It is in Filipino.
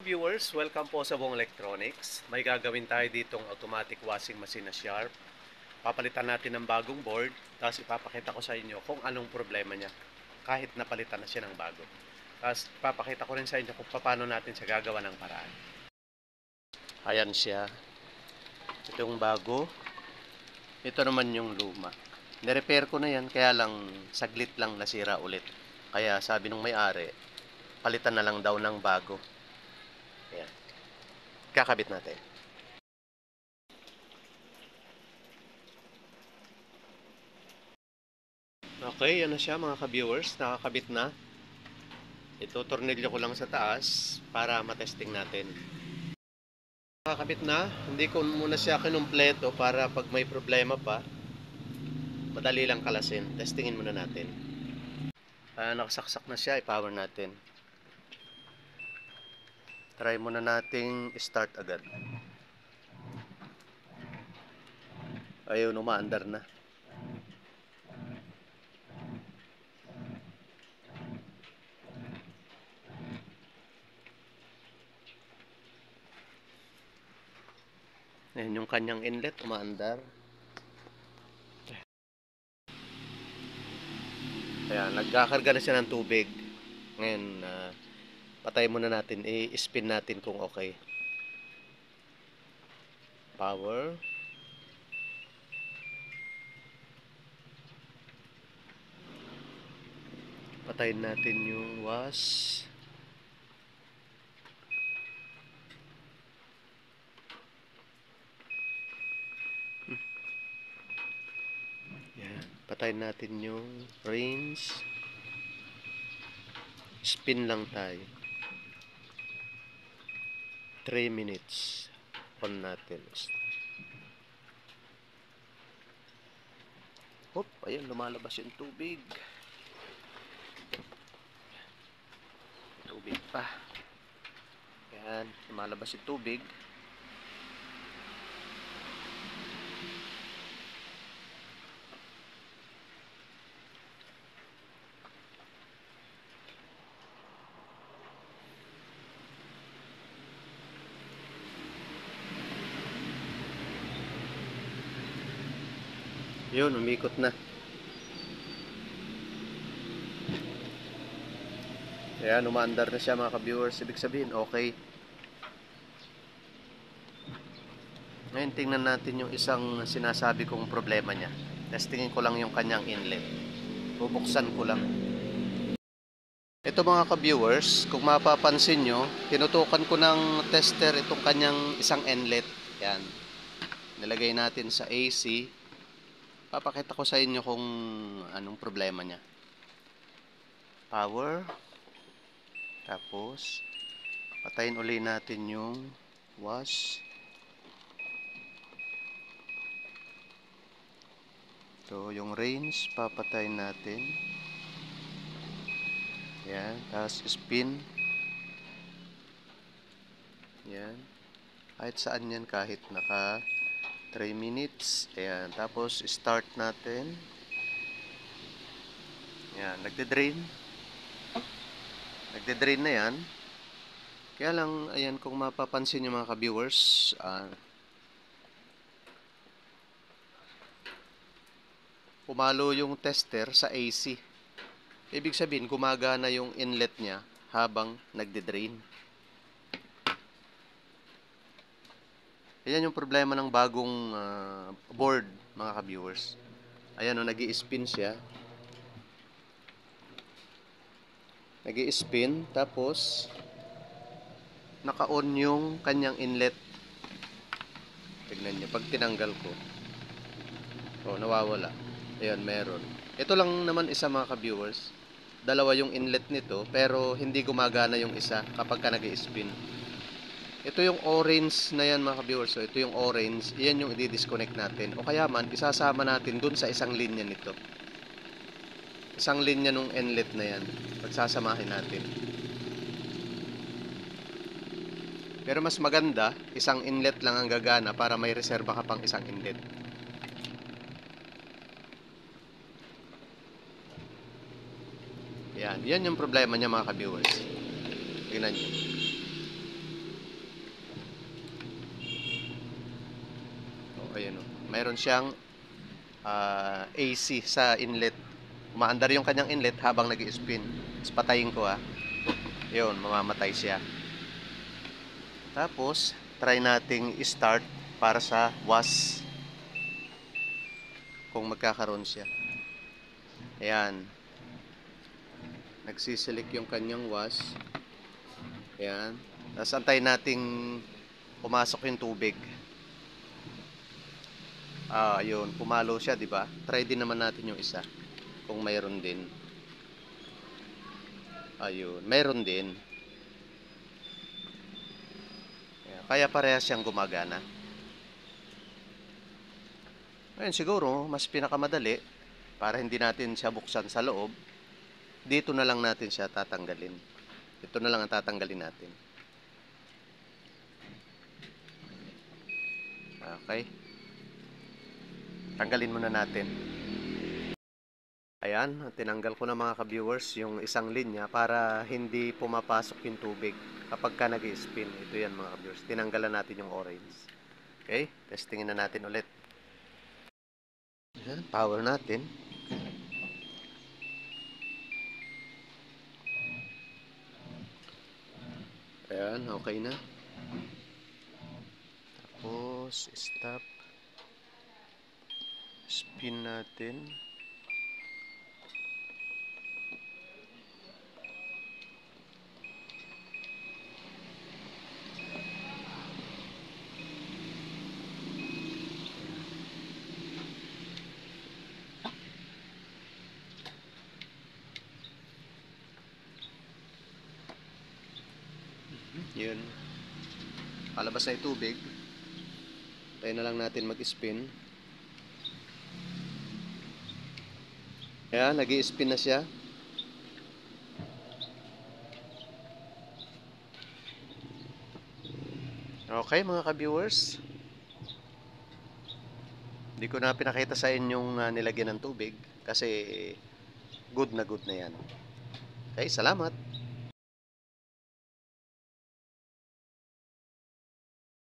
Viewers, welcome po sa Buong Electronics. May gagawin tayo ditong automatic washing machine na Sharp. Papalitan natin ng bagong board, tapos ipapakita ko sa inyo kung anong problema niya kahit napalitan na siya ng bago. Tapos ipapakita ko rin sa inyo kung paano natin siya gagawa ng paraan. Ayan siya. Ito yung bago. Ito naman yung luma. Nirepair ko na yan, kaya lang saglit lang nasira ulit. Kaya sabi nung may-ari, palitan na lang daw ng bago. Ayan. Kakabit natin. Okay, yan na siya mga ka-viewers. Nakakabit na. Ito, tornilyo ko lang sa taas para matesting natin. Nakakabit na. Hindi ko muna siya kinumpleto para pag may problema pa, madali lang kalasin. Testingin muna natin. Nakasaksak na siya. I-power natin. Try muna nating start agad. Ayun, umaandar na. Ayan yung kanyang inlet, umaandar. Ayan, nagkakarga na siya ng tubig. Ngayon, patay muna natin. I-spin natin kung okay. Power. Patayin natin yung wash. Yan. Patayin natin yung rinse. Spin lang tayo. 3 minutes. On natin. Hop, ayun, lumalabas yung tubig. Tubig pa. Yan, lumalabas yung tubig. Yun, umikot na. Ayan, umaandar na siya mga ka-viewers. Ibig sabihin, okay. Ngayon, tingnan natin yung isang sinasabi kong problema niya. Testingin ko lang yung kanyang inlet. Bubuksan ko lang. Ito mga ka-viewers, kung mapapansin nyo, tinutukan ko ng tester itong kanyang isang inlet. Yan. Nilagay natin sa AC. Papakita ko sa inyo kung anong problema niya. Power. Tapos, patayin uli natin yung wash. So, yung range, papatayin natin. Yan. Tapos, spin. Yan. Kahit saan yan, kahit naka 3 minutes. Ayan. Tapos, start natin. Ayan. Nagde-drain. Nagde-drain na yan. Kaya lang, ayan, kung mapapansin nyo mga ka-viewers, pumalo yung tester sa AC. Ibig sabihin, gumagana yung inlet niya habang nagde-drain. Ayan yung problema ng bagong board, mga ka-viewers. Ayan o, nag-i-spin siya. Nag-i-spin, tapos naka-on yung kanyang inlet. Tignan nyo, pag tinanggal ko, nawawala. Ayan, meron. Ito lang naman isa mga ka-viewers. Dalawa yung inlet nito, pero hindi gumagana yung isa kapag ka nag-i-spin. Ito yung orange na yan mga ka-viewers. So, ito yung orange. Yan yung i-disconnect natin. O kaya man, isasama natin dun sa isang linya nito. Isang linya nung inlet na yan. Pagsasamahin natin. Pero mas maganda, isang inlet lang ang gagana para may reserba ka pang isang inlet. Yan. Yan yung problema niya mga ka-viewers. Tingnan nyo. mayroon siyang AC sa inlet. Umaandar yung kanyang inlet habang nag-i-spin. Tapos patayin ko yun, mamamatay siya. Tapos try nating i-start para sa was kung magkakaroon siya. Ayan, nagsisilik yung kanyang was. Ayan, tapos antayin nating pumasok yung tubig. Ayun, pumalo siya, di ba? Try din naman natin yung isa kung mayroon din. Ayun, mayroon din. Ayan, kaya parehas siyang gumagana. Ayun, siguro mas pinakamadali para hindi natin siya buksan sa loob. Dito na lang natin siya tatanggalin. Ito na lang ang tatanggalin natin. Okay. Tanggalin muna natin. Ayan, tinanggal ko na mga ka-viewers yung isang linya para hindi pumapasok yung tubig kapag ka nag-i-spin. Ito yan mga ka-viewers. Tinanggalan natin yung orange. Okay, testingin na natin ulit. Ayan, power natin. Ayan, okay na. Tapos, stop. Spin natin. Yun. Palabas na yung tubig. Tayo na lang natin mag-spin. Ayan, nag-i-spin na siya. Okay mga ka-viewers. Hindi ko na pinakita sa inyong nilagyan ng tubig kasi good na yan. Okay, salamat.